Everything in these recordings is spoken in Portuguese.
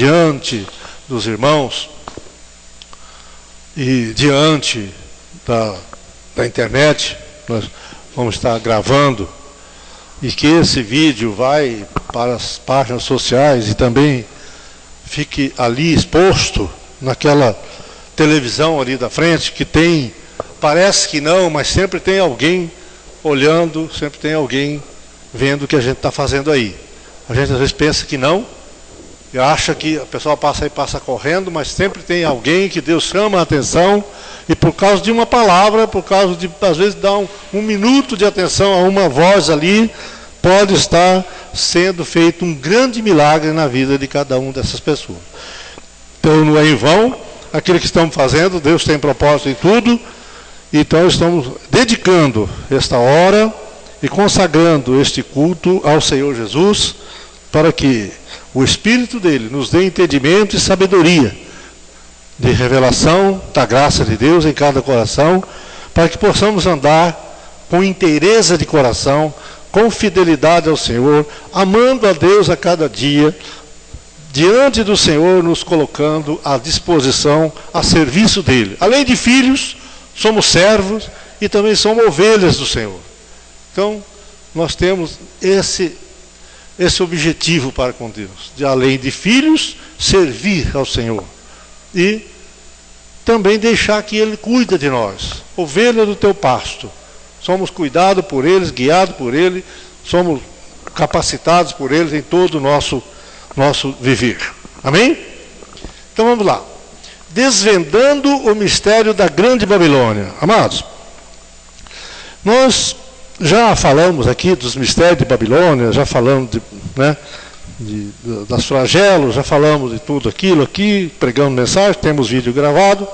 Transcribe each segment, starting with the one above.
diante dos irmãos e diante da internet. Nós vamos estar gravando, e que esse vídeo vai para as páginas sociais e também fique ali exposto naquela televisão ali da frente, que tem, parece que não, mas sempre tem alguém olhando, sempre tem alguém vendo o que a gente está fazendo aí. A gente às vezes pensa que não, e acha que a pessoa passa aí, passa correndo, mas sempre tem alguém que Deus chama a atenção, e por causa de uma palavra, por causa de, às vezes, dar um minuto de atenção a uma voz ali, pode estar sendo feito um grande milagre na vida de cada uma dessas pessoas. Então não é em vão aquilo que estamos fazendo, Deus tem propósito em tudo, então estamos dedicando esta hora e consagrando este culto ao Senhor Jesus, para que o Espírito dele nos dê entendimento e sabedoria de revelação da graça de Deus em cada coração, para que possamos andar com inteireza de coração, com fidelidade ao Senhor, amando a Deus a cada dia, diante do Senhor, nos colocando à disposição, a serviço dele. Além de filhos, somos servos e também somos ovelhas do Senhor. Então, nós temos esse objetivo para com Deus, de além de filhos, servir ao Senhor. E também deixar que Ele cuida de nós, ovelha do teu pasto. Somos cuidados por eles, guiados por Ele, somos capacitados por eles em todo o nosso viver. Amém? Então vamos lá. Desvendando o mistério da grande Babilônia. Amados, nós já falamos aqui dos mistérios de Babilônia, já falamos das flagelos, já falamos de tudo aquilo aqui, pregando mensagem, temos vídeo gravado.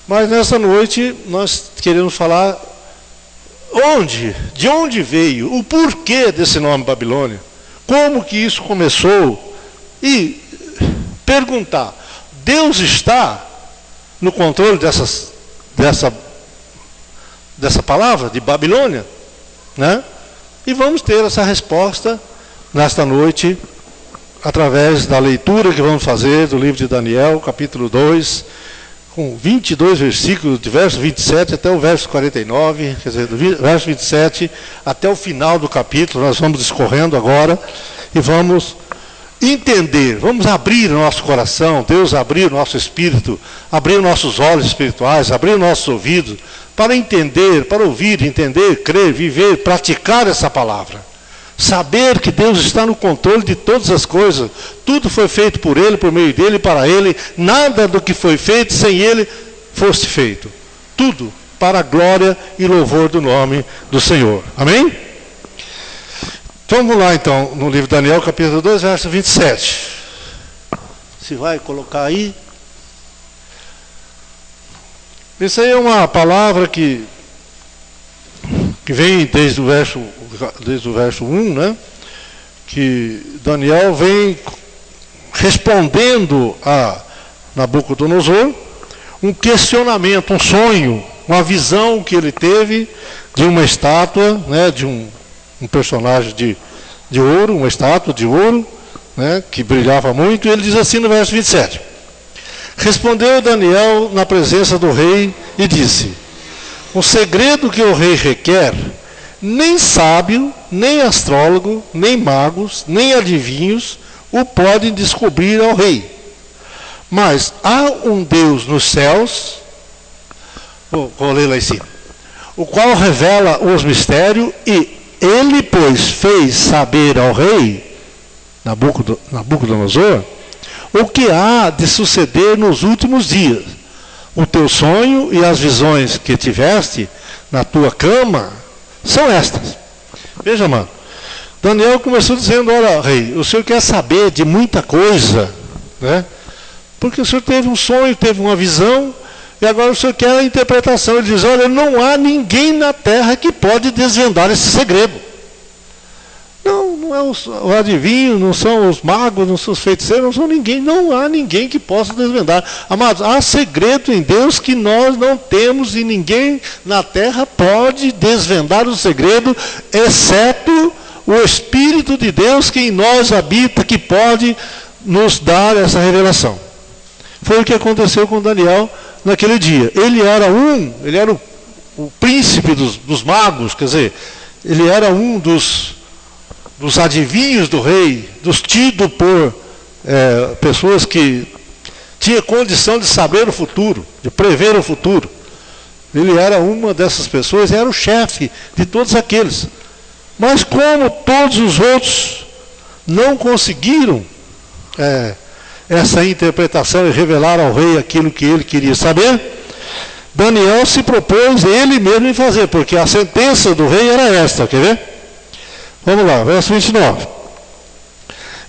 Mas nessa noite nós queremos falar de onde veio, o porquê desse nome Babilônia, como que isso começou, e perguntar, Deus está no controle dessa palavra de Babilônia? Né? E vamos ter essa resposta nesta noite, através da leitura que vamos fazer do livro de Daniel, capítulo 2, com 22 versículos, de verso 27 até o verso 49, quer dizer, do verso 27 até o final do capítulo. Nós vamos discorrendo agora e vamos entender, vamos abrir o nosso coração, Deus abrir o nosso espírito, abrir nossos olhos espirituais, abrir nossos ouvidos, para entender, para ouvir, entender, crer, viver, praticar essa palavra. Saber que Deus está no controle de todas as coisas. Tudo foi feito por Ele, por meio dEle, para Ele. Nada do que foi feito sem Ele fosse feito. Tudo para a glória e louvor do nome do Senhor. Amém? Então vamos lá então, no livro de Daniel, capítulo 2, verso 27. Se vai colocar aí. Isso aí é uma palavra que vem desde o verso 1, né? Que Daniel vem respondendo a Nabucodonosor um questionamento, um sonho, uma visão que ele teve de uma estátua, né? De um personagem de ouro, uma estátua de ouro, né? Que brilhava muito, e ele diz assim no verso 27. Respondeu Daniel na presença do rei e disse: o segredo que o rei requer, nem sábio, nem astrólogo, nem magos, nem adivinhos o podem descobrir ao rei. Mas há um Deus nos céus, vou ler lá em cima, o qual revela os mistérios, e ele, pois, fez saber ao rei Nabucodonosor o que há de suceder nos últimos dias. O teu sonho e as visões que tiveste na tua cama são estas. Veja, mano, Daniel começou dizendo: olha, rei, o senhor quer saber de muita coisa, né? Porque o senhor teve um sonho, teve uma visão, e agora o senhor quer a interpretação. Ele diz: olha, não há ninguém na terra que pode desvendar esse segredo. Não é o adivinho, não são os magos, não são os feiticeiros, não são ninguém, não há ninguém que possa desvendar. Amados, há segredo em Deus que nós não temos, e ninguém na terra pode desvendar o segredo, exceto o Espírito de Deus que em nós habita, que pode nos dar essa revelação. Foi o que aconteceu com Daniel naquele dia. Ele era o príncipe dos magos, quer dizer, ele era um dos adivinhos do rei, dos tidos por pessoas que tinha condição de saber o futuro, de prever o futuro. Ele era uma dessas pessoas, era o chefe de todos aqueles. Mas como todos os outros não conseguiram essa interpretação e revelar ao rei aquilo que ele queria saber, Daniel se propôs ele mesmo em fazer, porque a sentença do rei era esta, quer ver? Vamos lá, verso 29.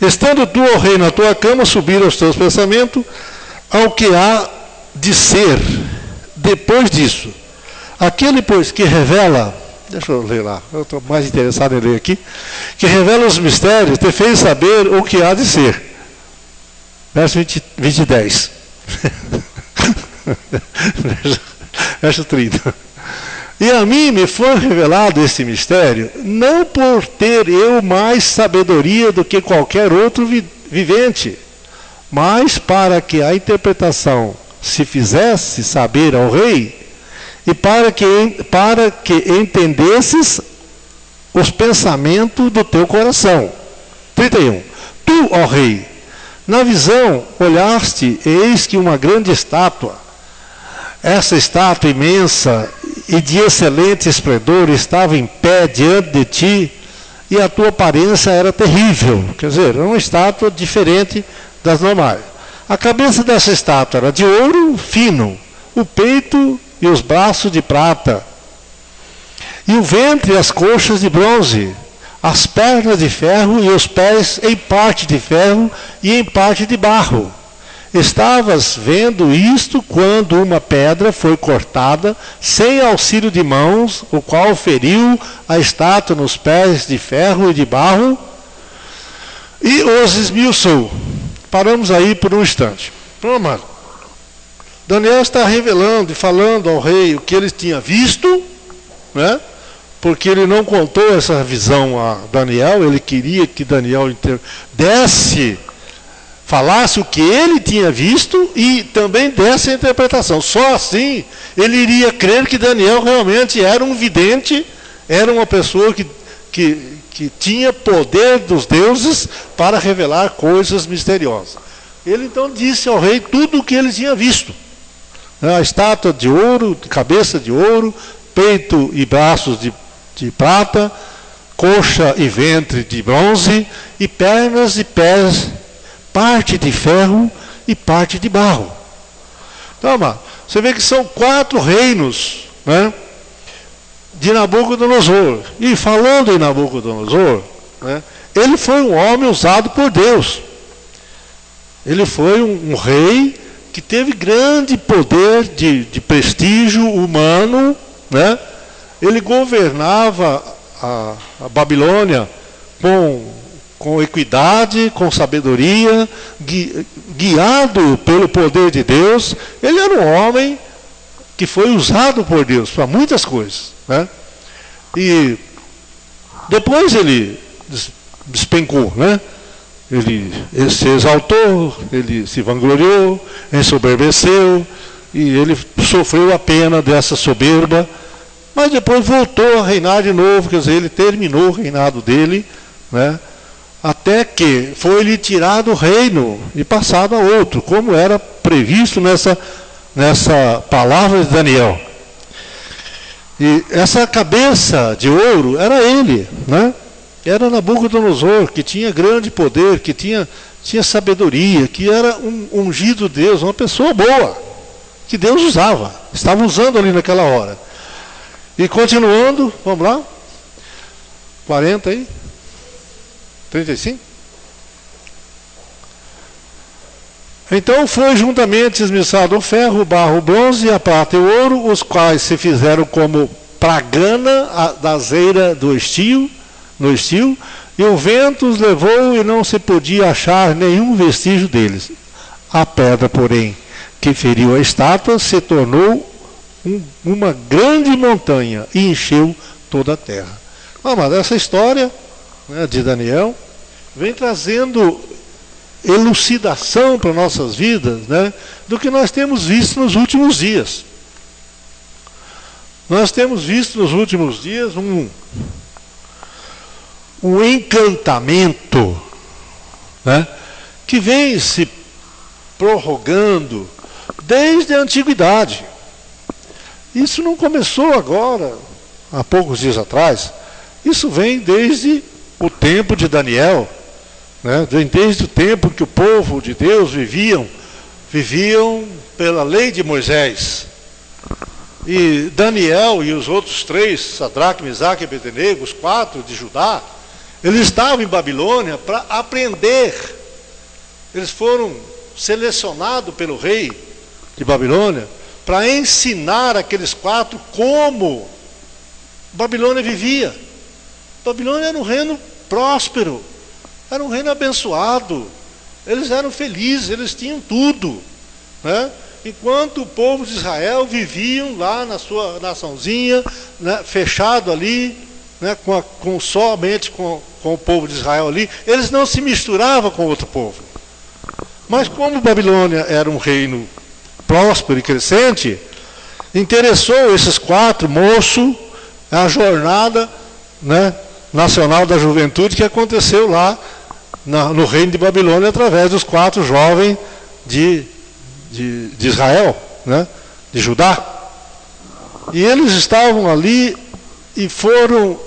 Estando tu, ó rei, na tua cama, subir aos teus pensamentos ao que há de ser depois disso. Aquele, pois, que revela, deixa eu ler lá, eu estou mais interessado em ler aqui, que revela os mistérios, te fez saber o que há de ser. Verso 10. Verso 30. E a mim me foi revelado esse mistério, não por ter eu mais sabedoria do que qualquer outro vivente, mas para que a interpretação se fizesse saber ao rei, e para que entendesses os pensamentos do teu coração. 31. Tu, ó rei, na visão olhaste, eis que uma grande estátua, essa estátua imensa e de excelente esplendor, estava em pé diante de ti, e a tua aparência era terrível. Quer dizer, era uma estátua diferente das normais. A cabeça dessa estátua era de ouro fino, o peito e os braços de prata, e o ventre e as coxas de bronze, as pernas de ferro e os pés em parte de ferro e em parte de barro. Estavas vendo isto quando uma pedra foi cortada, sem auxílio de mãos, o qual feriu a estátua nos pés de ferro e de barro, e os esmiuçou. Paramos aí por um instante. Pronto, Daniel está revelando e falando ao rei o que ele tinha visto, né? Porque ele não contou essa visão a Daniel, ele queria que Daniel falasse o que ele tinha visto e também desse a interpretação. Só assim ele iria crer que Daniel realmente era um vidente, era uma pessoa que tinha poder dos deuses para revelar coisas misteriosas. Ele então disse ao rei tudo o que ele tinha visto. A estátua de ouro, cabeça de ouro, peito e braços de prata, coxa e ventre de bronze, e pernas e pés, parte de ferro e parte de barro. Então, você vê que são 4 reinos, né, de Nabucodonosor. E falando em Nabucodonosor, né, ele foi um homem usado por Deus. Ele foi um rei que teve grande poder de prestígio humano, né? Ele governava a Babilônia com equidade, com sabedoria, guiado pelo poder de Deus. Ele era um homem que foi usado por Deus para muitas coisas, né? E depois ele despencou, né? Ele se exaltou, ele se vangloriou, ensoberbeceu, e ele sofreu a pena dessa soberba, mas depois voltou a reinar de novo, quer dizer, ele terminou o reinado dele, né, até que foi-lhe tirado o reino e passado a outro, como era previsto nessa palavra de Daniel. E essa cabeça de ouro era ele, né? Era Nabucodonosor, que tinha grande poder, que tinha sabedoria, que era um ungido de Deus, uma pessoa boa, que Deus usava, estava usando ali naquela hora. E continuando, vamos lá, 40 aí, 35. Então foi juntamente esmiuçado o ferro, o barro, o bronze, a prata e o ouro, os quais se fizeram como pragana da azeira do estio, no estio, e o vento os levou e não se podia achar nenhum vestígio deles. A pedra, porém, que feriu a estátua, se tornou uma grande montanha e encheu toda a terra. Mas essa história, né, de Daniel vem trazendo elucidação para nossas vidas, né, do que nós temos visto nos últimos dias. Nós temos visto nos últimos dias um encantamento, né, que vem se prorrogando desde a antiguidade. Isso não começou agora, há poucos dias atrás. Isso vem desde o tempo de Daniel, né? Desde o tempo que o povo de Deus viviam pela lei de Moisés. E Daniel e os outros três, Sadraque, Mesaque e Abednego, os 4 de Judá, eles estavam em Babilônia para aprender. Eles foram selecionados pelo rei de Babilônia para ensinar aqueles 4 como Babilônia vivia. Babilônia era um reino próspero, era um reino abençoado, eles eram felizes, eles tinham tudo, né? Enquanto o povo de Israel viviam lá na sua naçãozinha, né, fechado ali, né, somente com o povo de Israel ali, eles não se misturavam com outro povo. Mas como Babilônia era um reino próspero e crescente, interessou esses 4 moços a jornada, né, nacional da juventude que aconteceu lá no reino de Babilônia através dos 4 jovens de Israel, né, de Judá. E eles estavam ali e foram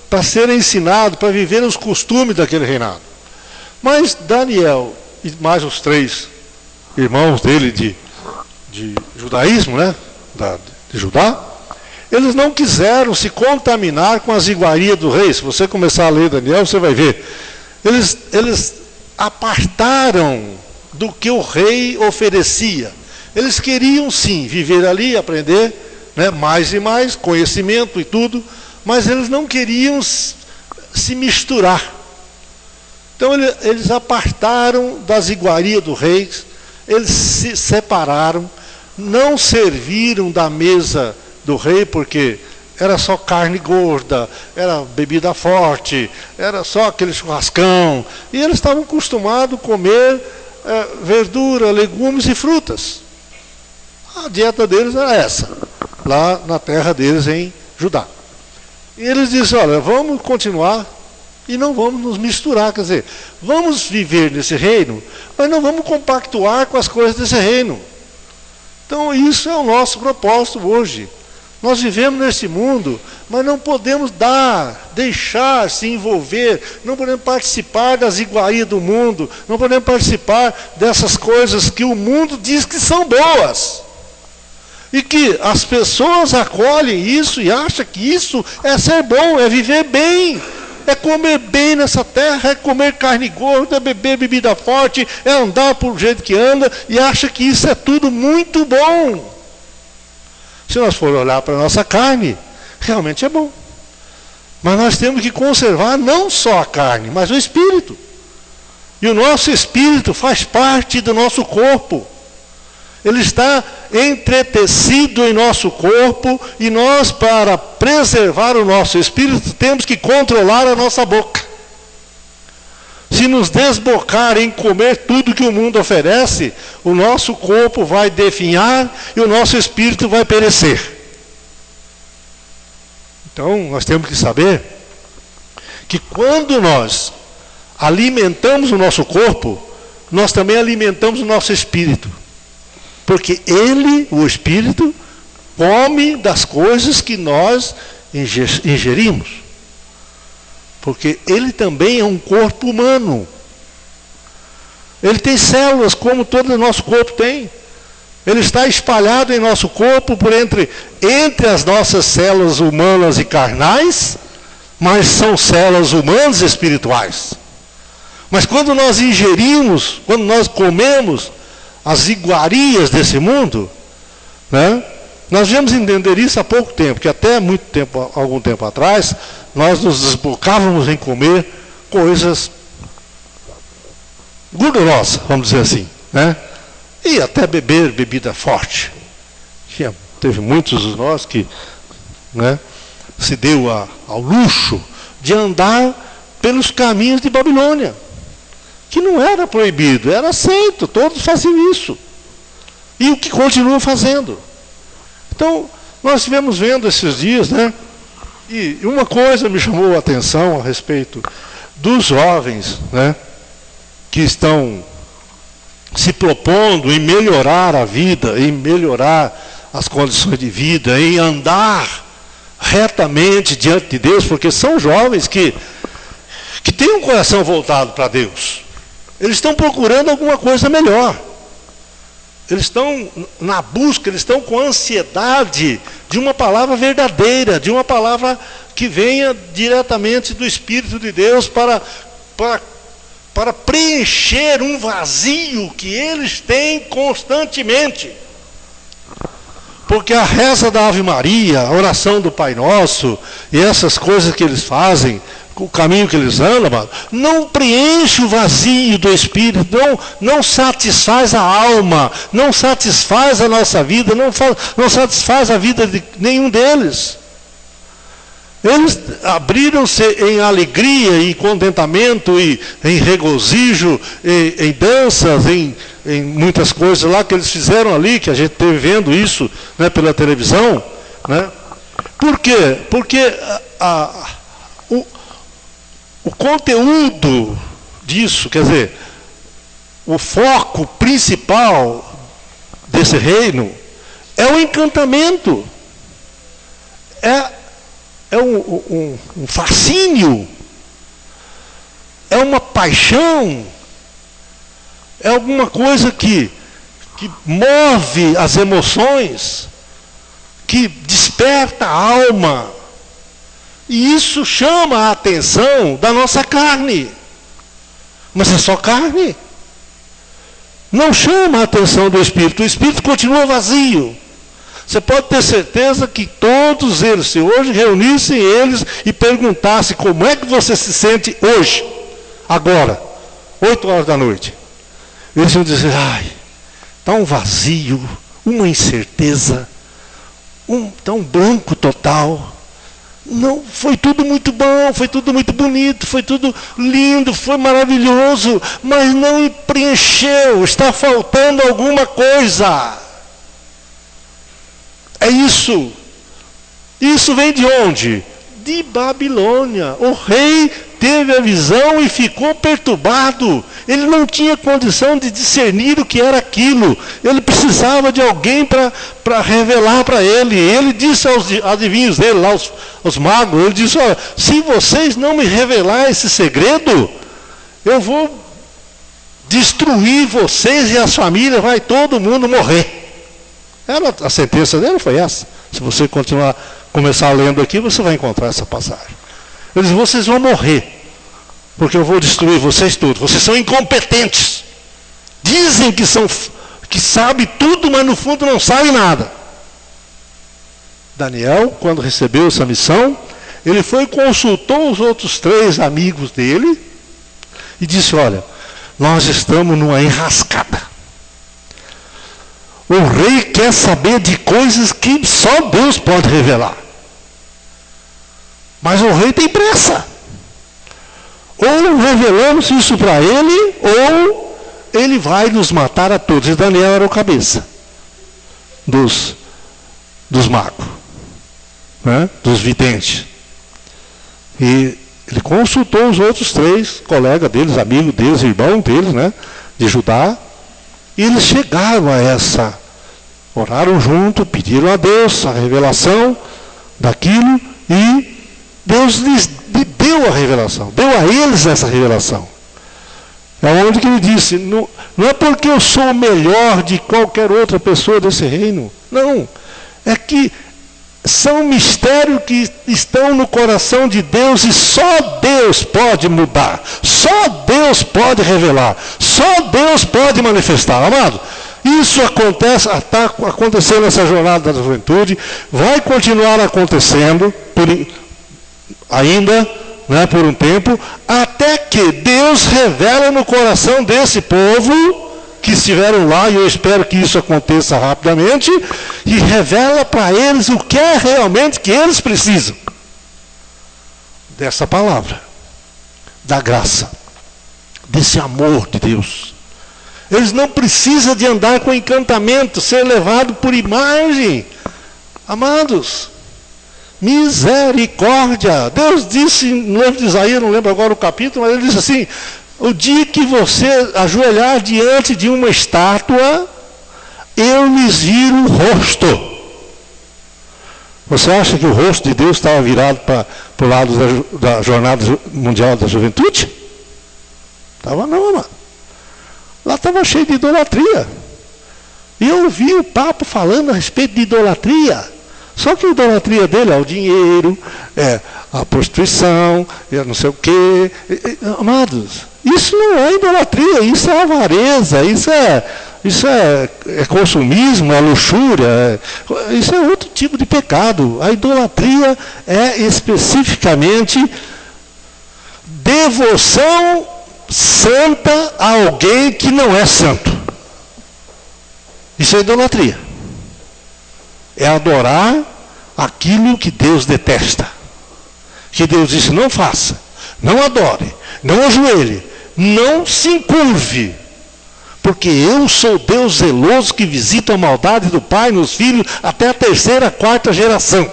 para serem ensinados, para viver os costumes daquele reinado. Mas Daniel e mais os 3 irmãos dele de judaísmo, né, de Judá, eles não quiseram se contaminar com as iguarias do rei. Se você começar a ler Daniel, você vai ver. Eles apartaram do que o rei oferecia. Eles queriam sim viver ali, aprender, né, mais e mais, conhecimento e tudo, mas eles não queriam se misturar. Então eles apartaram das iguarias do rei, eles se separaram, não serviram da mesa do rei, porque era só carne gorda, era bebida forte, era só aquele churrascão, e eles estavam acostumados a comer verdura, legumes e frutas. A dieta deles era essa, lá na terra deles em Judá. E eles disseram, olha, vamos continuar e não vamos nos misturar, quer dizer, vamos viver nesse reino, mas não vamos compactuar com as coisas desse reino. Então isso é o nosso propósito hoje. Nós vivemos nesse mundo, mas não podemos deixar se envolver, não podemos participar das iguarias do mundo, não podemos participar dessas coisas que o mundo diz que são boas. E que as pessoas acolhem isso e acham que isso é ser bom, é viver bem, é comer bem nessa terra, é comer carne gorda, é beber bebida forte, é andar por jeito que anda e acha que isso é tudo muito bom. Se nós formos olhar para a nossa carne, realmente é bom. Mas nós temos que conservar não só a carne, mas o espírito. E o nosso espírito faz parte do nosso corpo. Ele está entretecido em nosso corpo e nós, para preservar o nosso espírito, temos que controlar a nossa boca. Se nos desbocar em comer tudo que o mundo oferece, o nosso corpo vai definhar e o nosso espírito vai perecer. Então, nós temos que saber que quando nós alimentamos o nosso corpo, nós também alimentamos o nosso espírito. Porque ele, o espírito, come das coisas que nós ingerimos. Porque ele também é um corpo humano. Ele tem células como todo o nosso corpo tem. Ele está espalhado em nosso corpo por entre as nossas células humanas e carnais, mas são células humanas e espirituais. Mas quando nós ingerimos, quando nós comemos as iguarias desse mundo, né, nós viemos entender isso há pouco tempo, que até algum tempo atrás, nós nos desbocávamos em comer coisas gordurosas, vamos dizer assim, né? E até beber bebida forte. Teve muitos de nós que, né, se deu ao luxo de andar pelos caminhos de Babilônia. que não era proibido, era aceito, todos faziam isso. E o que continuam fazendo. Então, nós estivemos vendo esses dias, né? E uma coisa me chamou a atenção a respeito dos jovens, né? Que estão se propondo em melhorar a vida, em melhorar as condições de vida, em andar retamente diante de Deus, porque são jovens que têm um coração voltado para Deus. Eles estão procurando alguma coisa melhor. Eles estão na busca, eles estão com ansiedade de uma palavra verdadeira, de uma palavra que venha diretamente do Espírito de Deus para preencher um vazio que eles têm constantemente. Porque a reza da Ave Maria, a oração do Pai Nosso, e essas coisas que eles fazem, o caminho que eles andam, não preenche o vazio do Espírito, não satisfaz a alma, não satisfaz a nossa vida, não satisfaz a vida de nenhum deles. Eles abriram-se em alegria e contentamento, e em regozijo, em danças, em muitas coisas lá que eles fizeram ali, que a gente esteve vendo isso, né, pela televisão. Né? Por quê? Porque o conteúdo disso, quer dizer, o foco principal desse reino é o encantamento, é um fascínio, é uma paixão, é alguma coisa que move as emoções, que desperta a alma. E isso chama a atenção da nossa carne. Mas é só carne. Não chama a atenção do Espírito. O Espírito continua vazio. Você pode ter certeza que todos eles, se hoje reunissem eles e perguntassem como é que você se sente hoje, agora, 8 horas da noite, eles iam dizer, está um vazio, uma incerteza, tá um branco total. Não, foi tudo muito bom, foi tudo muito bonito, foi tudo lindo, foi maravilhoso, mas não me preencheu, está faltando alguma coisa. É isso. Isso vem de onde? De Babilônia. O rei teve a visão e ficou perturbado. Ele não tinha condição de discernir o que era aquilo. Ele precisava de alguém para revelar para ele. Ele disse aos adivinhos dele, lá aos magos, ele disse, olha, se vocês não me revelar esse segredo, eu vou destruir vocês e as famílias, vai todo mundo morrer. A sentença dele foi essa. Se você começar lendo aqui, você vai encontrar essa passagem. Ele disse, vocês vão morrer, porque eu vou destruir vocês todos. Vocês são incompetentes. Dizem que sabe tudo, mas no fundo não sabe nada. Daniel, quando recebeu essa missão, ele foi e consultou os outros 3 amigos dele e disse, olha, nós estamos numa enrascada. O rei quer saber de coisas que só Deus pode revelar. Mas o rei tem pressa. Ou revelamos isso para ele, ou ele vai nos matar a todos. E Daniel era o cabeça dos magos, né? Dos videntes. E ele consultou os outros 3 colegas deles, amigos deles, irmãos deles, né? De Judá. E eles chegaram a oraram junto, pediram a Deus a revelação daquilo, e Deus lhes deu a revelação, deu a eles essa revelação. É onde que ele disse, não é porque eu sou melhor de qualquer outra pessoa desse reino, não, é que são mistérios que estão no coração de Deus e só Deus pode mudar, só Deus pode revelar, só Deus pode manifestar, amado. Isso está acontecendo nessa jornada da juventude, vai continuar acontecendo ainda, né, por um tempo, até que Deus revela no coração desse povo que estiveram lá, e eu espero que isso aconteça rapidamente, e revela para eles o que é realmente que eles precisam dessa palavra, da graça, desse amor de Deus. Eles não precisam de andar com encantamento, ser levado por imagem. Amados, misericórdia. Deus disse no livro de Isaías, não lembro agora o capítulo, mas ele disse assim: o dia que você ajoelhar diante de uma estátua, eu lhes viro o rosto. Você acha que o rosto de Deus estava virado para o lado da Jornada Mundial da Juventude? Estava não, amado. Lá estava cheio de idolatria. E eu ouvi o Papa falando a respeito de idolatria. Só que a idolatria dele é o dinheiro, é a prostituição, é não sei o quê. Amados, isso não é idolatria, isso é avareza, isso é consumismo, é luxúria, isso é outro tipo de pecado. A idolatria é especificamente devoção santa a alguém que não é santo. Isso é idolatria. É adorar aquilo que Deus detesta. Que Deus disse: não faça, não adore, não ajoelhe, não se encurve. Porque eu sou Deus zeloso que visita a maldade do pai nos filhos até a 3ª, 4ª geração.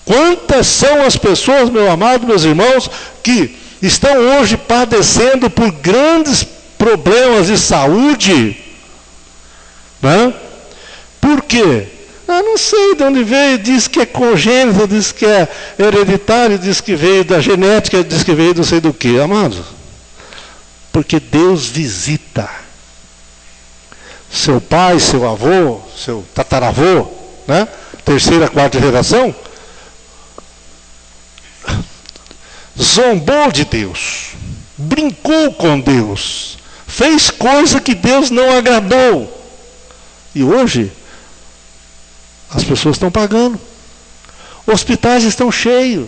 Quantas são as pessoas, meu amado, meus irmãos, que estão hoje padecendo por grandes problemas de saúde? Né? Por quê? Não sei de onde veio, diz que é congênito, diz que é hereditário, diz que veio da genética, diz que veio não sei do que, amados. Porque Deus visita. Seu pai, seu avô, seu tataravô, né? 3ª, 4ª geração, zombou de Deus, brincou com Deus, fez coisa que Deus não agradou. E hoje, as pessoas estão pagando. Hospitais estão cheios.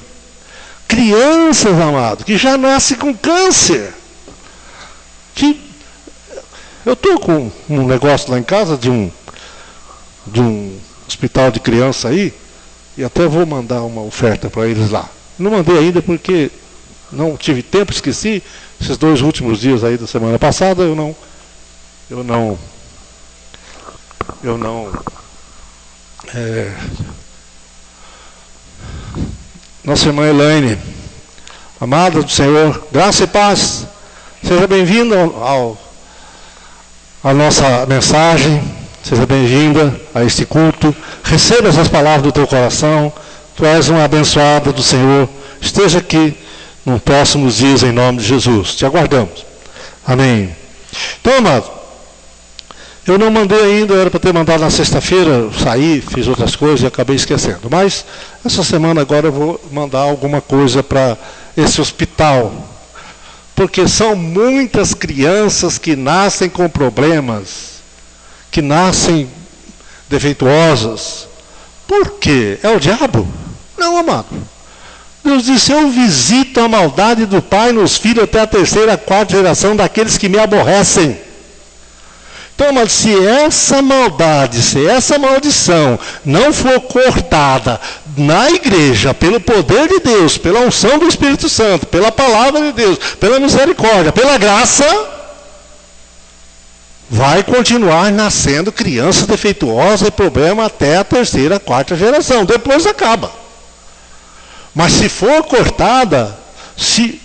Crianças, amado, que já nascem com câncer. Eu estou com um negócio lá em casa de um hospital de criança aí, e até vou mandar uma oferta para eles lá. Não mandei ainda porque não tive tempo, esqueci. Esses 2 últimos dias aí da semana passada, nossa irmã Elaine, amada do Senhor, graça e paz, seja bem-vinda à nossa mensagem, seja bem-vinda a este culto, receba essas palavras do teu coração, tu és uma abençoada do Senhor, esteja aqui nos próximos dias em nome de Jesus, te aguardamos, amém. Então, amado, eu não mandei ainda, era para ter mandado na sexta-feira, eu saí, fiz outras coisas e acabei esquecendo. Mas essa semana agora eu vou mandar alguma coisa para esse hospital. Porque são muitas crianças que nascem com problemas, que nascem defeituosas. Por quê? É o diabo? Não, amado. Deus disse: eu visito a maldade do pai nos filhos até a 3ª, 4ª geração daqueles que me aborrecem. Então, mas se essa maldade, se essa maldição não for cortada na igreja, pelo poder de Deus, pela unção do Espírito Santo, pela palavra de Deus, pela misericórdia, pela graça, vai continuar nascendo criança defeituosa e problema até a 3ª, 4ª geração. Depois acaba. Mas se for cortada, se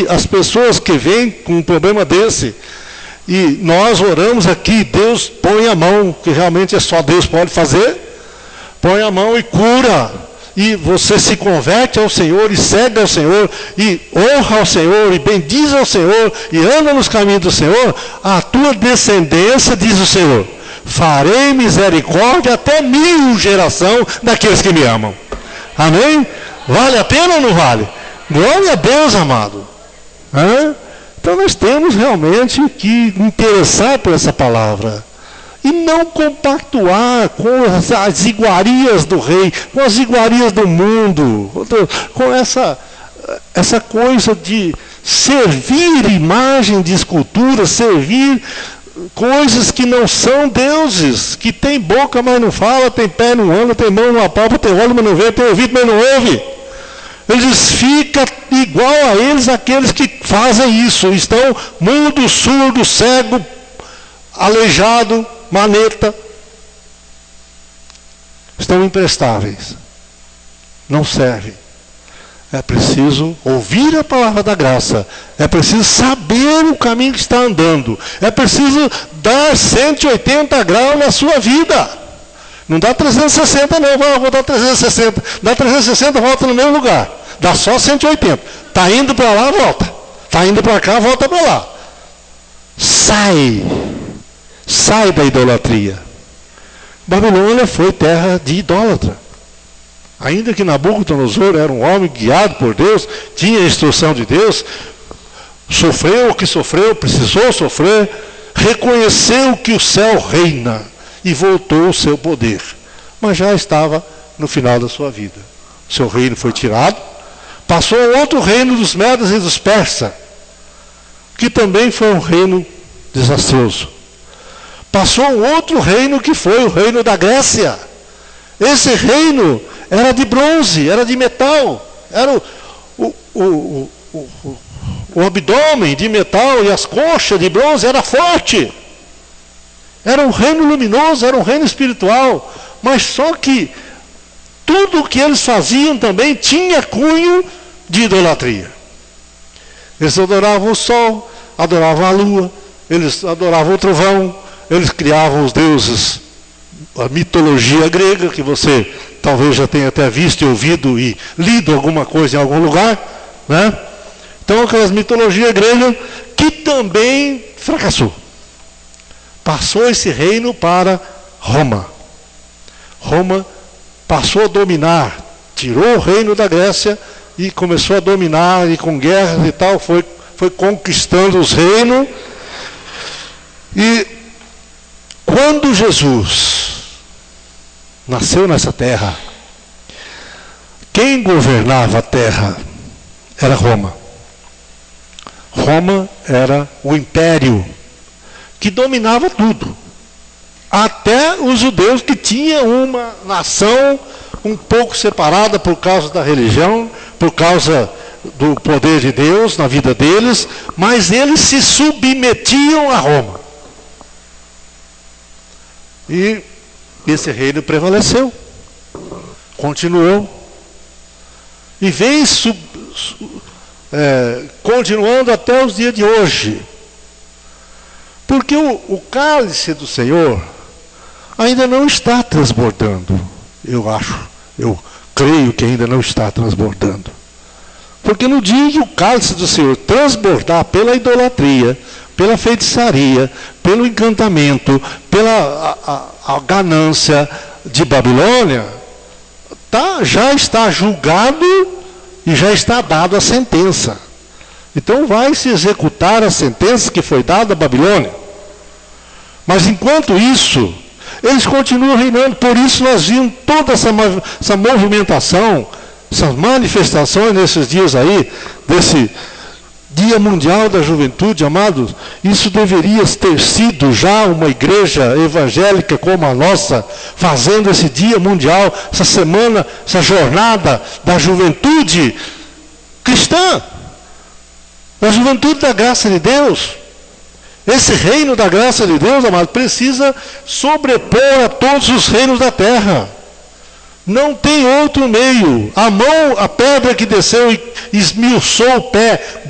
as pessoas que vêm com um problema desse, e nós oramos aqui, Deus põe a mão, que realmente é só Deus pode fazer, põe a mão e cura, e você se converte ao Senhor, e segue ao Senhor, e honra ao Senhor, e bendiz ao Senhor, e anda nos caminhos do Senhor, a tua descendência, diz o Senhor, farei misericórdia até 1000 geração daqueles que me amam. Amém? Vale a pena ou não vale? Glória a Deus, amado. Então nós temos realmente que interessar por essa palavra. E não compactuar com as iguarias do rei, com as iguarias do mundo, com essa coisa de servir imagem de escultura, servir coisas que não são deuses, que tem boca, mas não fala, tem pé, não anda, tem mão, não apalpa, tem olho, mas não vê, tem ouvido, mas não ouve. Ele diz: fica igual a eles aqueles que fazem isso, estão mudo, surdo, cego, aleijado, maneta, estão imprestáveis, não servem. É preciso ouvir a palavra da graça, é preciso saber o caminho que está andando, é preciso dar 180 graus na sua vida. Não dá 360 não, vou dar 360. Dá 360, volta no mesmo lugar. Dá só 180. Está indo para lá, volta. Está indo para cá, volta para lá. Sai da idolatria. Babilônia foi terra de idólatra. Ainda que Nabucodonosor era um homem guiado por Deus, tinha a instrução de Deus, sofreu o que sofreu, precisou sofrer, reconheceu que o céu reina e voltou o seu poder. Mas já estava no final da sua vida. O seu reino foi tirado, passou a outro reino dos Medas e dos Persas, que também foi um reino desastroso. Passou um outro reino que foi o reino da Grécia. Esse reino era de bronze, era de metal, era o abdômen de metal e as coxas de bronze, era forte. Era um reino luminoso, era um reino espiritual, mas só que tudo o que eles faziam também tinha cunho de idolatria. Eles adoravam o sol, adoravam a lua, eles adoravam o trovão, eles criavam os deuses, a mitologia grega, que você talvez já tenha até visto e ouvido e lido alguma coisa em algum lugar, né? Então aquelas mitologias gregas que também fracassou. Passou esse reino para Roma. Roma passou a dominar, tirou o reino da Grécia e começou a dominar, e com guerras e tal, foi conquistando os reinos. E quando Jesus nasceu nessa terra, quem governava a terra era Roma. Roma era o império que dominava tudo. Até os judeus, que tinham uma nação um pouco separada por causa da religião, por causa do poder de Deus na vida deles, mas eles se submetiam a Roma. E esse reino prevaleceu, continuou, e vem continuando até os dias de hoje. Porque o cálice do Senhor ainda não está transbordando, eu creio que ainda não está transbordando. Porque no dia que o cálice do Senhor transbordar pela idolatria, pela feitiçaria, pelo encantamento, pela a ganância de Babilônia, já está julgado e já está dado a sentença. Então vai se executar a sentença que foi dada à Babilônia. Mas enquanto isso, eles continuam reinando. Por isso nós vimos toda essa movimentação, essas manifestações nesses dias aí, desse Dia Mundial da Juventude, amados. Isso deveria ter sido já uma igreja evangélica como a nossa, fazendo esse Dia Mundial, essa semana, essa jornada da juventude cristã, da juventude da graça de Deus. Esse reino da graça de Deus, amado, precisa sobrepor a todos os reinos da terra. Não tem outro meio. A pedra que desceu e esmiuçou o pé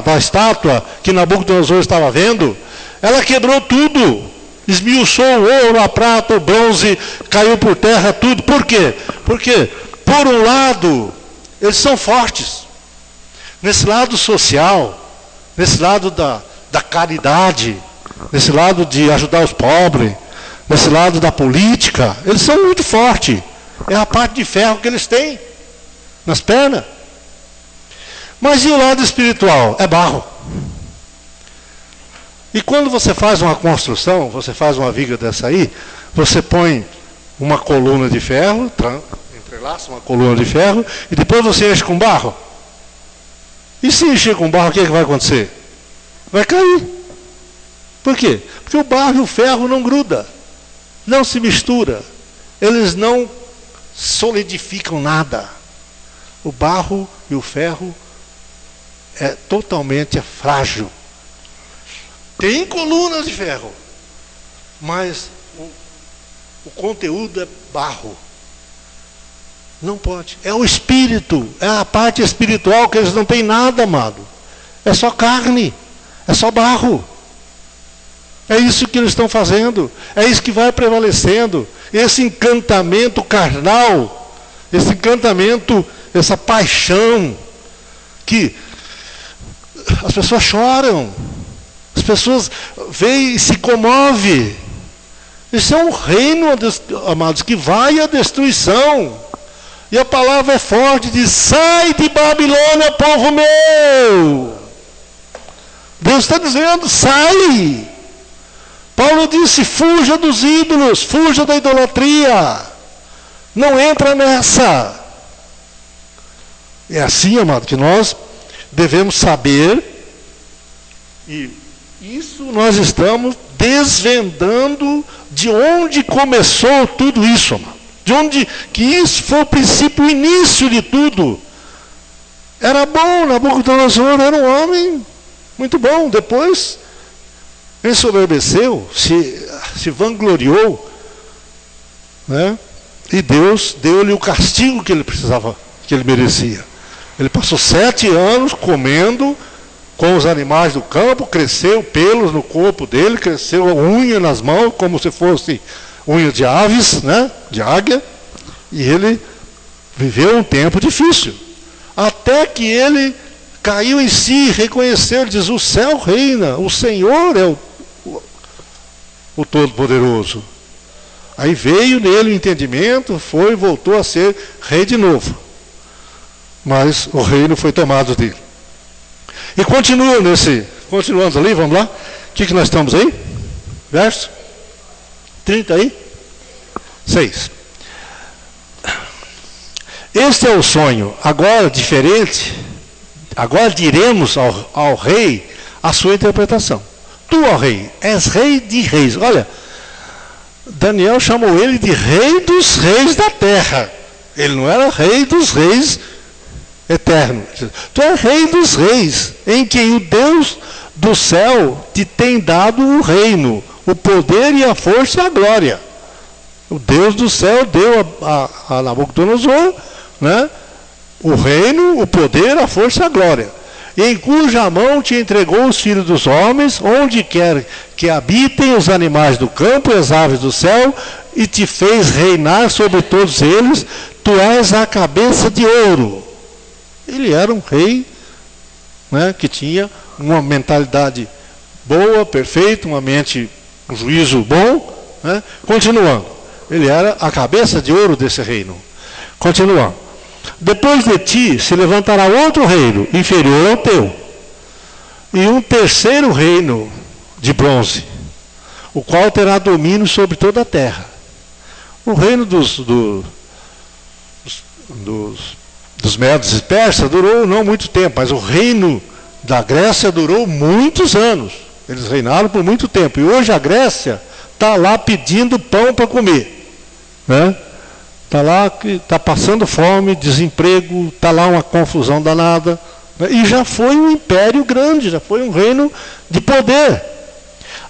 da estátua que Nabucodonosor estava vendo, ela quebrou tudo. Esmiuçou o ouro, a prata, o bronze, caiu por terra tudo. Por quê? Porque, por um lado, eles são fortes. Nesse lado social, nesse lado da caridade, nesse lado de ajudar os pobres, nesse lado da política, eles são muito fortes. É a parte de ferro que eles têm nas pernas. Mas e o lado espiritual? É barro. E quando você faz uma construção, você faz uma viga dessa aí, você põe uma coluna de ferro, entrelaça uma coluna de ferro, e depois você enche com barro. E se encher com barro, o que vai acontecer? Vai cair. Por quê? Porque o barro e o ferro não grudam, não se mistura, eles não solidificam nada. O barro e o ferro é totalmente frágil. Tem colunas de ferro, mas o conteúdo é barro. Não pode. É o espírito, é a parte espiritual que eles não têm nada, amado. É só carne, é só barro. É isso que eles estão fazendo, é isso que vai prevalecendo. Esse encantamento carnal, esse encantamento, essa paixão, que as pessoas choram, as pessoas veem e se comovem. Isso é um reino, amados, que vai à destruição. E a palavra é forte, diz: sai de Babilônia, povo meu. Deus está dizendo: sai. Paulo disse: fuja dos ídolos, fuja da idolatria. Não entra nessa. É assim, amado, que nós devemos saber, e isso nós estamos desvendando de onde começou tudo isso, amado. De onde que isso foi o princípio, o início de tudo. Era bom, Nabucodonosor era um homem muito bom. Depois ensoberbeceu, se vangloriou, né? E Deus deu-lhe o castigo que ele precisava, que ele merecia. Ele passou 7 anos comendo com os animais do campo, cresceu pelos no corpo dele, cresceu a unha nas mãos, como se fosse unha de aves, né? De águia. E ele viveu um tempo difícil. Até que ele caiu em si, reconheceu, ele diz: o céu reina, o Senhor é o Todo-Poderoso. Aí veio nele o entendimento, voltou a ser rei de novo. Mas o reino foi tomado dele. E continuando ali, vamos lá. O que nós estamos aí? Verso 36. Este é o sonho. Agora, diferente, agora diremos ao rei a sua interpretação. Tu, ó rei, és rei de reis. Olha, Daniel chamou ele de rei dos reis da terra. Ele não era rei dos reis eterno. Tu és rei dos reis, em quem o Deus do céu te tem dado o reino, o poder e a força e a glória. O Deus do céu deu a Nabucodonosor, né, o reino, o poder, a força e a glória. E em cuja mão te entregou os filhos dos homens, onde quer que habitem os animais do campo e as aves do céu, e te fez reinar sobre todos eles. Tu és a cabeça de ouro. Ele era um rei, né, que tinha uma mentalidade boa, perfeita, uma mente, um juízo bom, né? Continuando, ele era a cabeça de ouro desse reino. Continuando, depois de ti se levantará outro reino inferior ao teu, e um terceiro reino de bronze, o qual terá domínio sobre toda a terra. O reino dos Medos e Persas durou não muito tempo, mas o reino da Grécia durou muitos anos. Eles reinaram por muito tempo. E hoje a Grécia está lá pedindo pão para comer, né? Está lá, está passando fome, desemprego, está lá uma confusão danada, né? E já foi um império grande, já foi um reino de poder.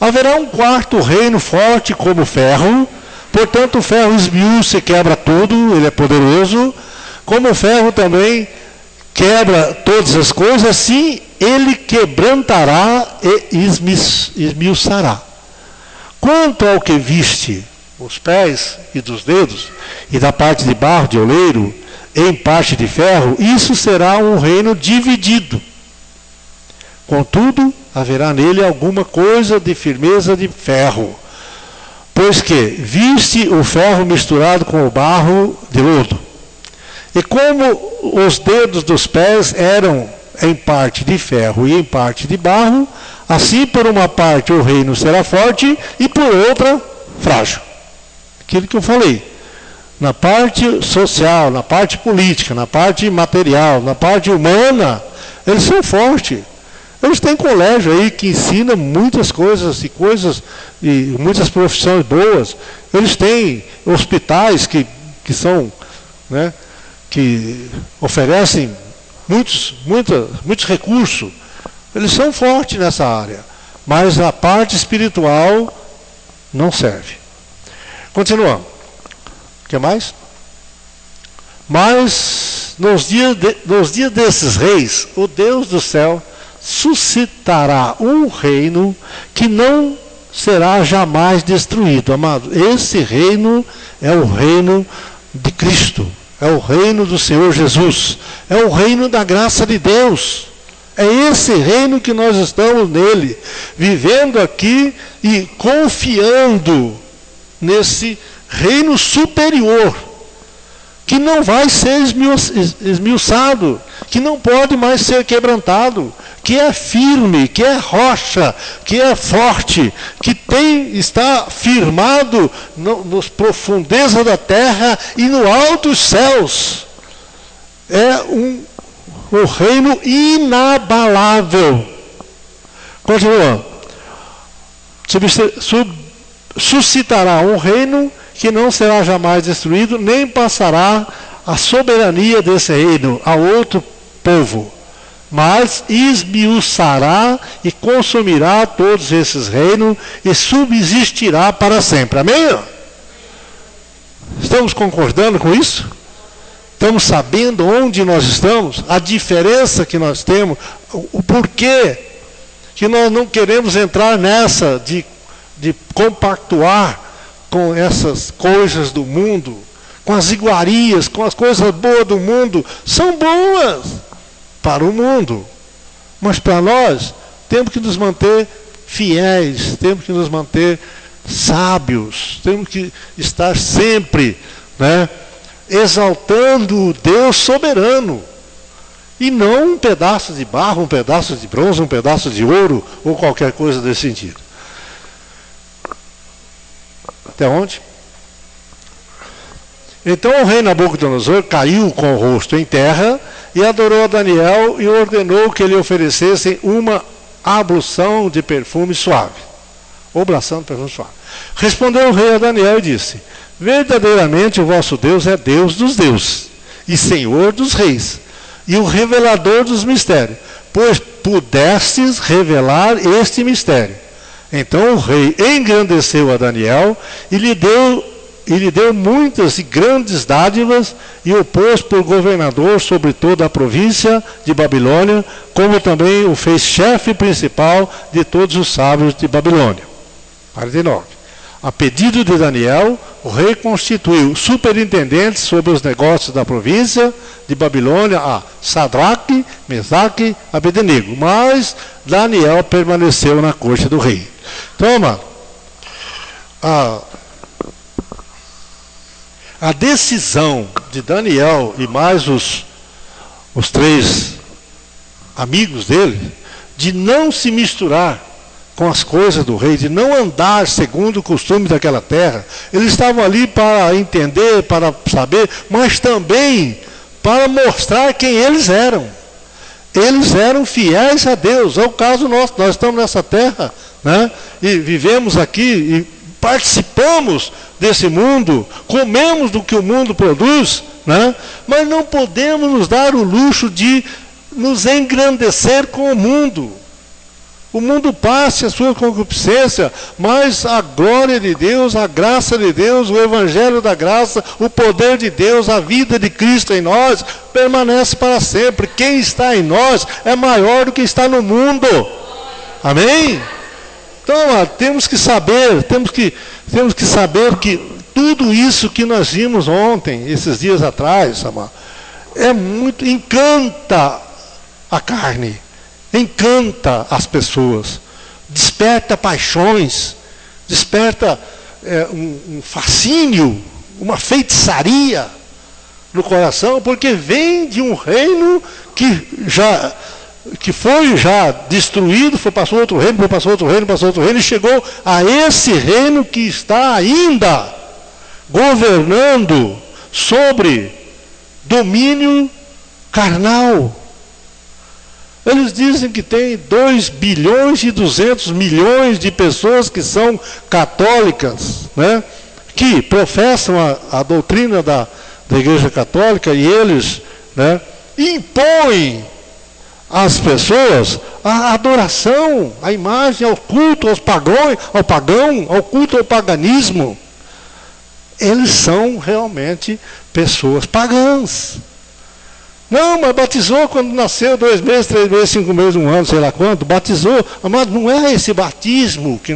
Haverá um quarto reino forte como o ferro, portanto o ferro esmiuça e quebra tudo, ele é poderoso. Como o ferro também quebra todas as coisas, assim ele quebrantará e esmiuçará. Quanto ao que viste, os pés e dos dedos, e da parte de barro de oleiro, em parte de ferro, isso será um reino dividido. Contudo, haverá nele alguma coisa de firmeza de ferro, pois que viste o ferro misturado com o barro de lodo. E como os dedos dos pés eram em parte de ferro e em parte de barro, assim por uma parte o reino será forte e por outra frágil. Aquilo que eu falei. Na parte social, na parte política, na parte material, na parte humana, eles são fortes. Eles têm colégio aí que ensina muitas coisas e muitas profissões boas. Eles têm hospitais que são, né, que oferecem muitos recursos. Eles são fortes nessa área, mas a parte espiritual não serve. Continuando. O que mais? Mas nos dias desses reis, o Deus do céu suscitará um reino que não será jamais destruído. Amado, esse reino é o reino de Cristo, é o reino do Senhor Jesus, é o reino da graça de Deus. É esse reino que nós estamos nele, vivendo aqui e confiando nesse reino superior, que não vai ser esmiuçado, que não pode mais ser quebrantado, que é firme, que é rocha, que é forte, que está firmado nas profundezas da terra e no alto dos céus. É um reino inabalável. Continuando. Suscitará um reino que não será jamais destruído, nem passará a soberania desse reino a outro povo, mas esmiuçará e consumirá todos esses reinos e subsistirá para sempre. Amém? Estamos concordando com isso? Estamos sabendo onde nós estamos? A diferença que nós temos? O porquê que nós não queremos entrar nessa de compactuar com essas coisas do mundo, com as iguarias, com as coisas boas do mundo. São boas para o mundo, mas para nós temos que nos manter fiéis, temos que nos manter sábios, temos que estar sempre, exaltando o Deus soberano, e não um pedaço de barro, um pedaço de bronze, um pedaço de ouro, ou qualquer coisa desse sentido. Até onde? Então o rei Nabucodonosor caiu com o rosto em terra e adorou a Daniel e ordenou que lhe oferecessem uma ablução de perfume suave. Oblação de perfume suave. Respondeu o rei a Daniel e disse: verdadeiramente o vosso Deus é Deus dos deuses e Senhor dos reis e o revelador dos mistérios, pois pudestes revelar este mistério. Então o rei engrandeceu a Daniel e lhe deu muitas e grandes dádivas e o pôs por governador sobre toda a província de Babilônia, como também o fez chefe principal de todos os sábios de Babilônia. 49. A pedido de Daniel, o rei constituiu superintendentes sobre os negócios da província de Babilônia a Sadraque, Mesaque, Abednego. Mas Daniel permaneceu na corte do rei. Então, amado, a decisão de Daniel e mais os 3 amigos dele de não se misturar com as coisas do rei, de não andar segundo o costume daquela terra. Eles estavam ali para entender, para saber, mas também para mostrar quem eles eram. Eles eram fiéis a Deus. É o caso nosso, nós estamos nessa terra, e vivemos aqui e participamos desse mundo, comemos do que o mundo produz, mas não podemos nos dar o luxo de nos engrandecer com o mundo. O mundo passe a sua concupiscência, mas a glória de Deus, a graça de Deus, o evangelho da graça, o poder de Deus, a vida de Cristo em nós, permanece para sempre. Quem está em nós é maior do que está no mundo. Amém? Então, temos que saber que tudo isso que nós vimos ontem, esses dias atrás, encanta a carne. Encanta as pessoas, desperta paixões, desperta um fascínio, uma feitiçaria no coração, porque vem de um reino que foi já destruído, passou outro reino, passou outro reino, e chegou a esse reino que está ainda governando sobre domínio carnal. Eles dizem que tem 2 bilhões e 200 milhões de pessoas que são católicas, que professam a doutrina da Igreja Católica, e eles impõe às pessoas a adoração, a imagem, ao culto ao pagão, ao culto ao paganismo. Eles são realmente pessoas pagãs. Não, mas batizou quando nasceu 2 meses, 3 meses, 5 meses, 1 ano, sei lá quanto. Batizou. Mas não é esse batismo que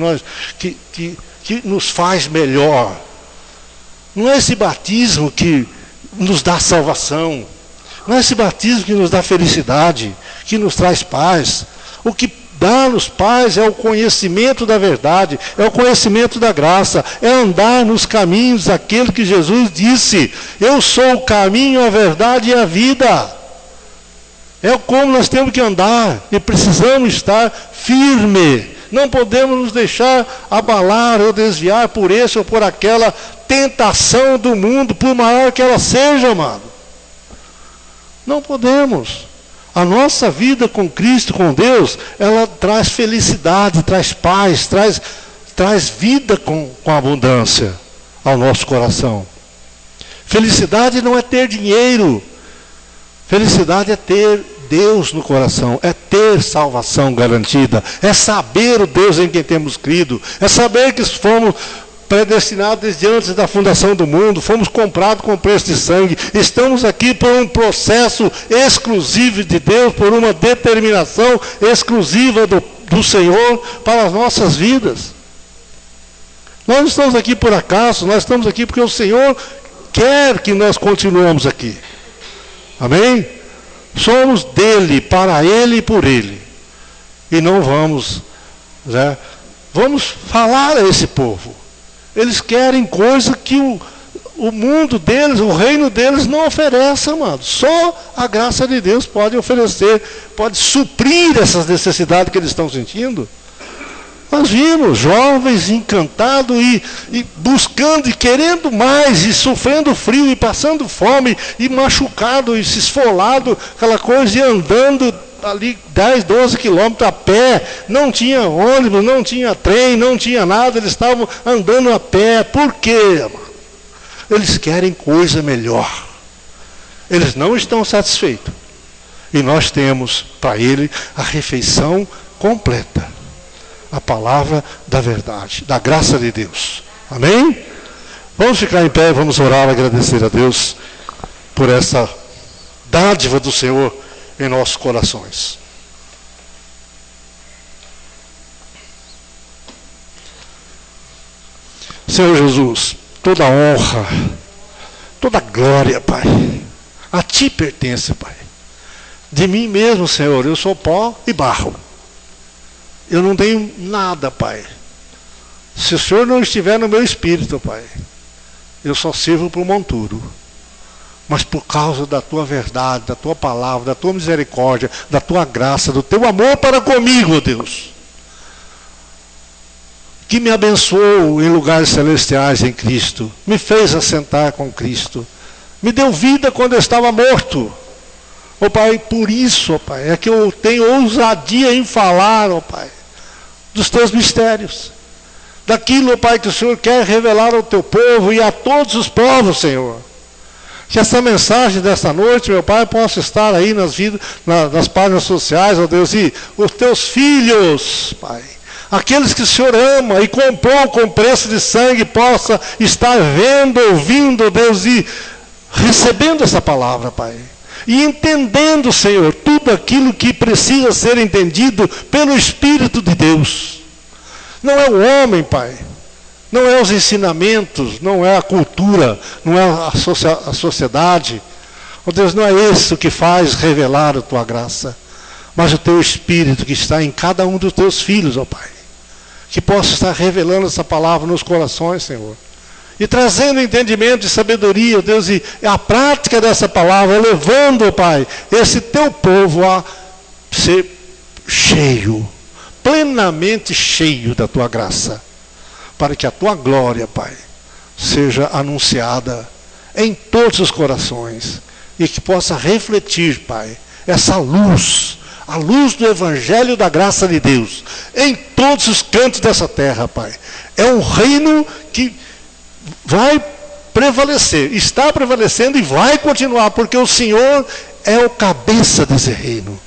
nos faz melhor. Não é esse batismo que nos dá salvação. Não é esse batismo que nos dá felicidade, que nos traz paz. O que dá-nos paz é o conhecimento da verdade, é o conhecimento da graça, é andar nos caminhos daquele que Jesus disse: eu sou o caminho, a verdade e a vida. É como nós temos que andar e precisamos estar firme. Não podemos nos deixar abalar ou desviar por esse ou por aquela tentação do mundo, por maior que ela seja, amado. Não podemos. A nossa vida com Cristo, com Deus, ela traz felicidade, traz paz, traz vida com abundância ao nosso coração. Felicidade não é ter dinheiro. Felicidade é ter Deus no coração, é ter salvação garantida, é saber o Deus em quem temos crido, é saber que fomos predestinados desde antes da fundação do mundo, fomos comprados com preço de sangue, estamos aqui por um processo exclusivo de Deus, por uma determinação exclusiva do Senhor para as nossas vidas. Nós não estamos aqui por acaso, nós estamos aqui porque o Senhor quer que nós continuemos aqui. Amém? Somos dele, para ele e por ele. E não vamos falar a esse povo. Eles querem coisa que o mundo deles, o reino deles não oferece, amado. Só a graça de Deus pode oferecer, pode suprir essas necessidades que eles estão sentindo. Nós vimos jovens encantados e buscando e querendo mais, e sofrendo frio, e passando fome, e machucado, e se esfolado, aquela coisa, e andando ali 10, 12 quilômetros a pé. Não tinha ônibus, não tinha trem, não tinha nada, eles estavam andando a pé. Por quê? Eles querem coisa melhor. Eles não estão satisfeitos. E nós temos para ele a refeição completa. A palavra da verdade, da graça de Deus. Amém? Vamos ficar em pé, vamos orar e agradecer a Deus por essa dádiva do Senhor em nossos corações. Senhor Jesus, toda honra, toda glória, Pai, a Ti pertence, Pai. De mim mesmo, Senhor, eu sou pó e barro. Eu não tenho nada, Pai. Se o Senhor não estiver no meu espírito, Pai, eu só sirvo para o monturo. Mas por causa da Tua verdade, da Tua palavra, da Tua misericórdia, da Tua graça, do Teu amor para comigo, ó Deus, que me abençoou em lugares celestiais em Cristo, me fez assentar com Cristo, me deu vida quando eu estava morto. Ó Pai, por isso, ó Pai, é que eu tenho ousadia em falar, ó Pai, dos Teus mistérios, daquilo, ó Pai, que o Senhor quer revelar ao Teu povo e a todos os povos, Senhor. Que essa mensagem desta noite, meu Pai, possa estar aí nas páginas sociais, ó Deus, e os Teus filhos, Pai, aqueles que o Senhor ama e comprou com preço de sangue, possa estar vendo, ouvindo, ó Deus, e recebendo essa palavra, Pai. E entendendo, Senhor, tudo aquilo que precisa ser entendido pelo Espírito de Deus. Não é o homem, Pai. Não é os ensinamentos, não é a cultura, não é a sociedade. Oh Deus, não é isso que faz revelar a Tua graça, mas o Teu Espírito que está em cada um dos Teus filhos, ó Pai. Que possa estar revelando essa palavra nos corações, Senhor. E trazendo entendimento e sabedoria, Deus, e a prática dessa palavra, levando, Pai, esse Teu povo a ser cheio, plenamente cheio da Tua graça, para que a Tua glória, Pai, seja anunciada em todos os corações, e que possa refletir, Pai, essa luz, a luz do Evangelho da graça de Deus, em todos os cantos dessa terra, Pai. É um reino que vai prevalecer, está prevalecendo e vai continuar, porque o Senhor é o cabeça desse reino.